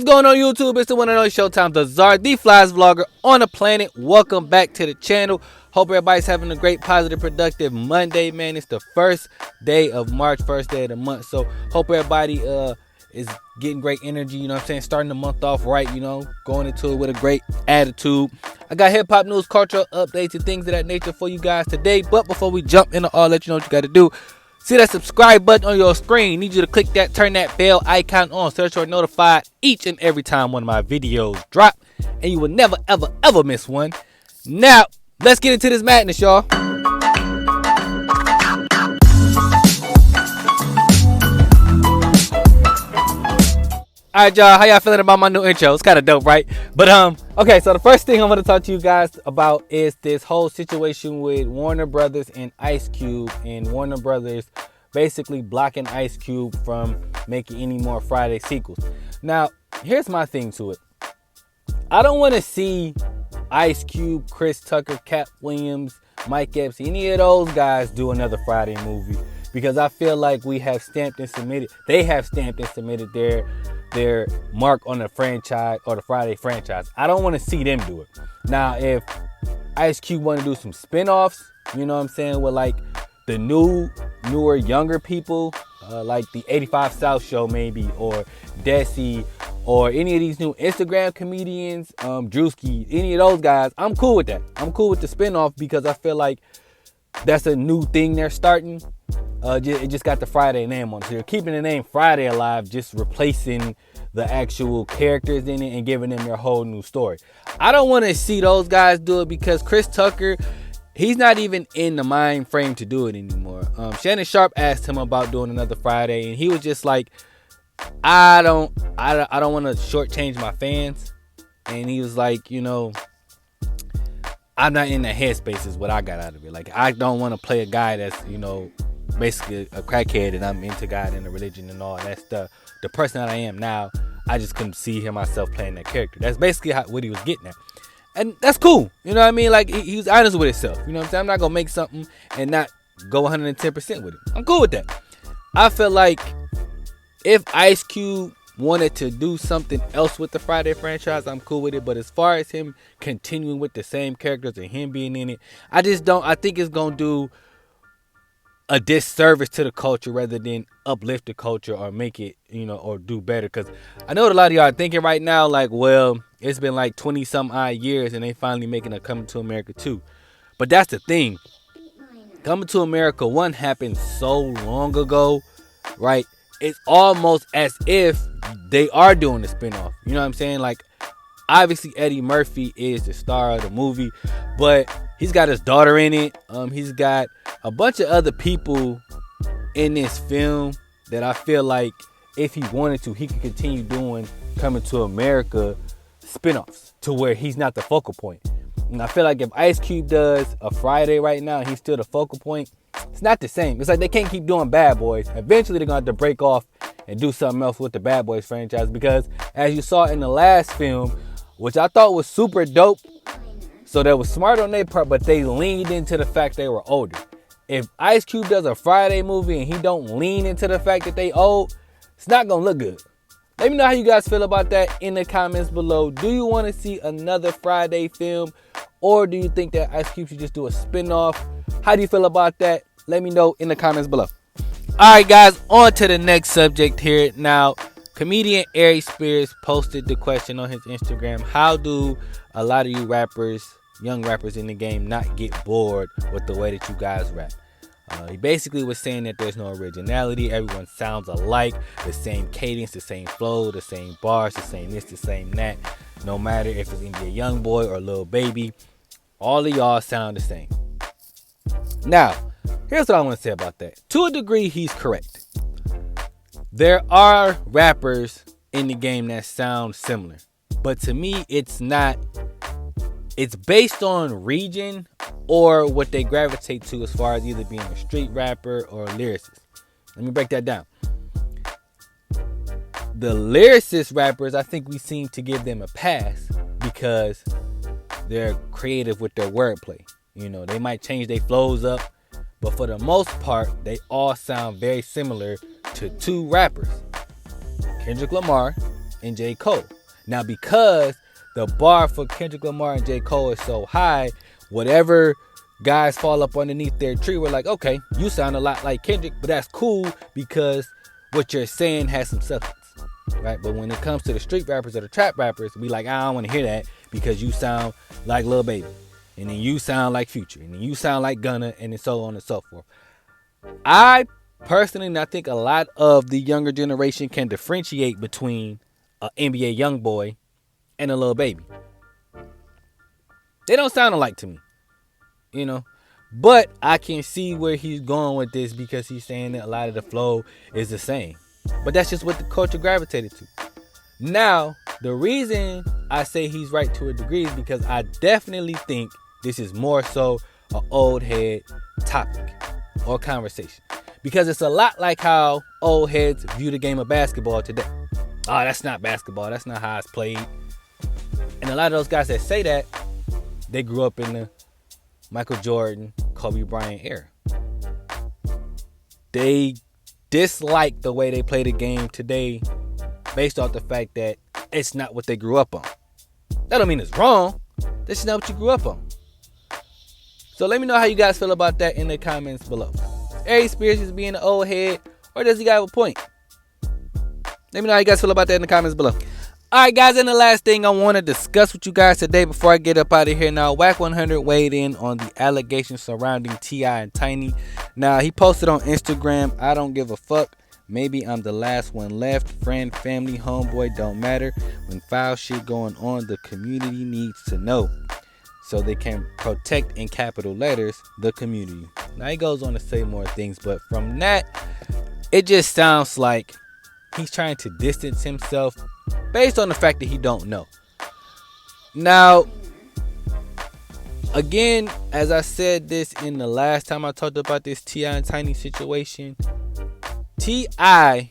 What's going on YouTube? It's the one and only Showtime, the Czar, the flies vlogger on the planet. Welcome back to the channel. Hope everybody's having a great, positive, productive Monday, man. It's the first day of March, first day of the month. So hope everybody is getting great energy, you know what I'm saying? Starting the month off right, you know, going into it with a great attitude. I got hip hop news, cultural updates, and things of that nature for you guys today. But before we jump into all, let you know what you got to do. See that subscribe button on your screen. Need you to click that, turn that bell icon on so that you're notified each and every time one of my videos drop. And you will never, ever, ever miss one. Now, let's get into this madness, y'all. Alright, y'all, how y'all feeling about my new intro? It's kind of dope, right? But, okay, so the first thing I'm going to talk to you guys about is this whole situation with Warner Brothers and Icecube, and Warner Brothers basically blocking Icecube from making any more Friday sequels. Now, here's my thing to it. I don't want to see Icecube, Chris Tucker, Cat Williams, Mike Epps, any of those guys do another Friday movie, because I feel like we have stamped and submitted, they have stamped and submitted their mark on the franchise or the Friday franchise. I don't want to see them do it. Now, if Icecube want to do some spin-offs, you know what I'm saying, with like the newer, younger people, like the 85 South Show maybe, or Desi, or any of these new Instagram comedians, Drewski, any of those guys, I'm cool with that. I'm cool with the spin-off because I feel like that's a new thing they're starting. It just got the Friday name on it. So you're keeping the name Friday alive, just replacing the actual characters in it and giving them their whole new story. I don't want to see those guys do it because Chris Tucker, he's not even in the mind frame to do it anymore. Shannon Sharp asked him about doing another Friday, and he was just like, I don't want to shortchange my fans. And he was like, you know, I'm not in the headspace is what I got out of it. Like, I don't want to play a guy that's, you know, basically a crackhead, and I'm into God and the religion and all. That's the person that I am now. I just couldn't see myself playing that character. That's basically what he was getting at. And that's cool. You know what I mean? Like, he was honest with himself. You know what I'm saying? I'm not going to make something and not go 110% with it. I'm cool with that. I feel like if Icecube wanted to do something else with the Friday franchise, I'm cool with it. But as far as him continuing with the same characters and him being in it, I think it's going to do a disservice to the culture rather than uplift the culture or make it, you know, or do better. Because I know what a lot of y'all are thinking right now, like, well, it's been like 20 some odd years and they finally making a Coming to America 2. But that's the thing. Coming to America 1 happened so long ago, right? It's almost as if they are doing the spinoff. You know what I'm saying? Like, obviously Eddie Murphy is the star of the movie, but he's got his daughter in it. He's got a bunch of other people in this film that I feel like if he wanted to, he could continue doing Coming to America spinoffs to where he's not the focal point. And I feel like if Icecube does a Friday right now and he's still the focal point, it's not the same. It's like they can't keep doing Bad Boys. Eventually they're going to have to break off and do something else with the Bad Boys franchise, because as you saw in the last film, which I thought was super dope, so that was smart on their part, but they leaned into the fact they were older. If Icecube does a Friday movie and he don't lean into the fact that they old, it's not going to look good. Let me know how you guys feel about that in the comments below. Do you want to see another Friday film, or do you think that Icecube should just do a spin-off? How do you feel about that? Let me know in the comments below. Alright guys, on to the next subject here. Now, comedian Aries Spears posted the question on his Instagram: how do a lot of you rappers, young rappers in the game, not get bored with the way that you guys rap? He basically was saying that there's no originality. Everyone sounds alike. The same cadence, the same flow, the same bars, the same this, the same that. No matter if it's India Young Boy or Lil Baby, all of y'all sound the same. Now, here's what I want to say about that. To a degree, he's correct. There are rappers in the game that sound similar, but to me, it's not. It's based on region or what they gravitate to as far as either being a street rapper or a lyricist. Let me break that down. The lyricist rappers, I think we seem to give them a pass because they're creative with their wordplay. You know, they might change their flows up, but for the most part, they all sound very similar to two rappers, Kendrick Lamar and J. Cole. Now, because the bar for Kendrick Lamar and J. Cole is so high, whatever guys fall up underneath their tree, we're like, okay, you sound a lot like Kendrick, but that's cool because what you're saying has some substance, right? But when it comes to the street rappers or the trap rappers, we like, I don't want to hear that because you sound like Lil Baby, and then you sound like Future, and then you sound like Gunna, and then so on and so forth. I personally, I think a lot of the younger generation can differentiate between an NBA YoungBoy and a Lil Baby. They don't sound alike to me, you know. But I can see where he's going with this because he's saying that a lot of the flow is the same. But that's just what the culture gravitated to. Now, the reason I say he's right to a degree is because I definitely think this is more so an old head topic or conversation. Because it's a lot like how old heads view the game of basketball today. Oh, that's not basketball. That's not how it's played. And a lot of those guys that say that, they grew up in the Michael Jordan, Kobe Bryant era. They dislike the way they play the game today based off the fact that it's not what they grew up on. That don't mean it's wrong. That's just not what you grew up on. So let me know how you guys feel about that in the comments below. Aries Spears is being an old head, or does he have a point? Let me know how you guys feel about that in the comments below. Alright guys, and the last thing I want to discuss with you guys today before I get up out of here. Now, Wack 100 weighed in on the allegations surrounding T.I. and Tiny. Now, he posted on Instagram, I don't give a fuck. Maybe I'm the last one left. Friend, family, homeboy, don't matter. When foul shit going on, the community needs to know. So they can protect, in capital letters, the community. Now, he goes on to say more things, but from that, it just sounds like he's trying to distance himself based on the fact that he don't know. Now, again, as I said this in the last time I talked about this T.I. and Tiny situation, T.I.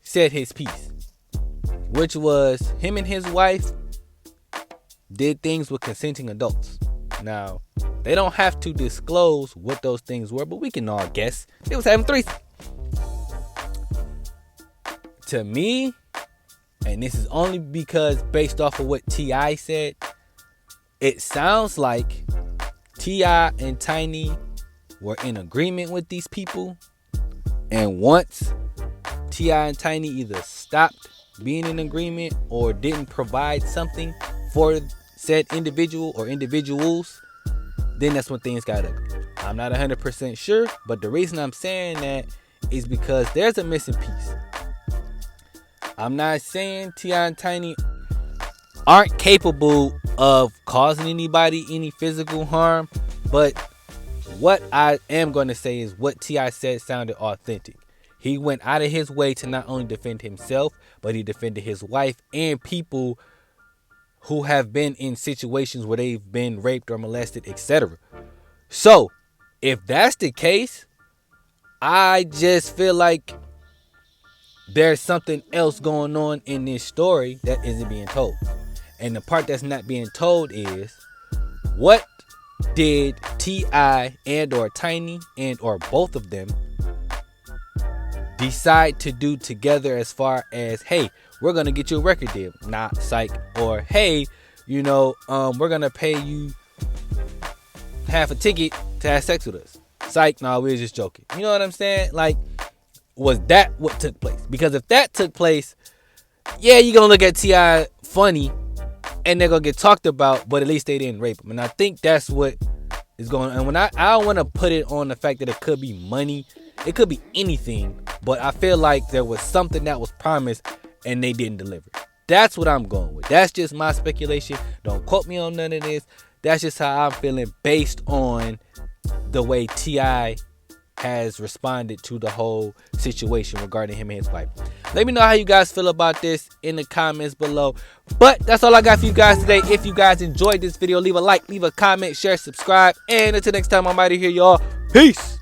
said his piece, which was him and his wife did things with consenting adults. Now, they don't have to disclose what those things were, but we can all guess. They was having threesomes. To me, and this is only because based off of what T.I. said, it sounds like T.I. and Tiny were in agreement with these people. And once T.I. and Tiny either stopped being in agreement or didn't provide something for said individual or individuals, then that's when things got ugly. I'm not 100% sure, but the reason I'm saying that is because there's a missing piece. I'm not saying T.I. and Tiny aren't capable of causing anybody any physical harm, but what I am going to say is what T.I. said sounded authentic. He went out of his way to not only defend himself, but he defended his wife and people who have been in situations where they've been raped or molested, etc. So, if that's the case, I just feel like there's something else going on in this story that isn't being told. And the part that's not being told is, what did T.I. and or Tiny and or both of them decide to do together as far as, hey, we're going to get you a record deal, not psych, or hey, you know, we're going to pay you half a ticket to have sex with us. Psych, no, we were just joking. You know what I'm saying? Like, was that what took place? Because if that took place, yeah, you're going to look at T.I. funny and they're going to get talked about, but at least they didn't rape him. And I think that's what is going on. And when I don't want to put it on the fact that it could be money. It could be anything, but I feel like there was something that was promised and they didn't deliver. That's what I'm going with. That's just my speculation. Don't quote me on none of this. That's just how I'm feeling based on the way T.I. has responded to the whole situation regarding him and his wife. Let me know how you guys feel about this in the comments below. But that's all I got for you guys today. If you guys enjoyed this video, leave a like, leave a comment, share, subscribe. And until next time, I'm out of here, y'all. Peace.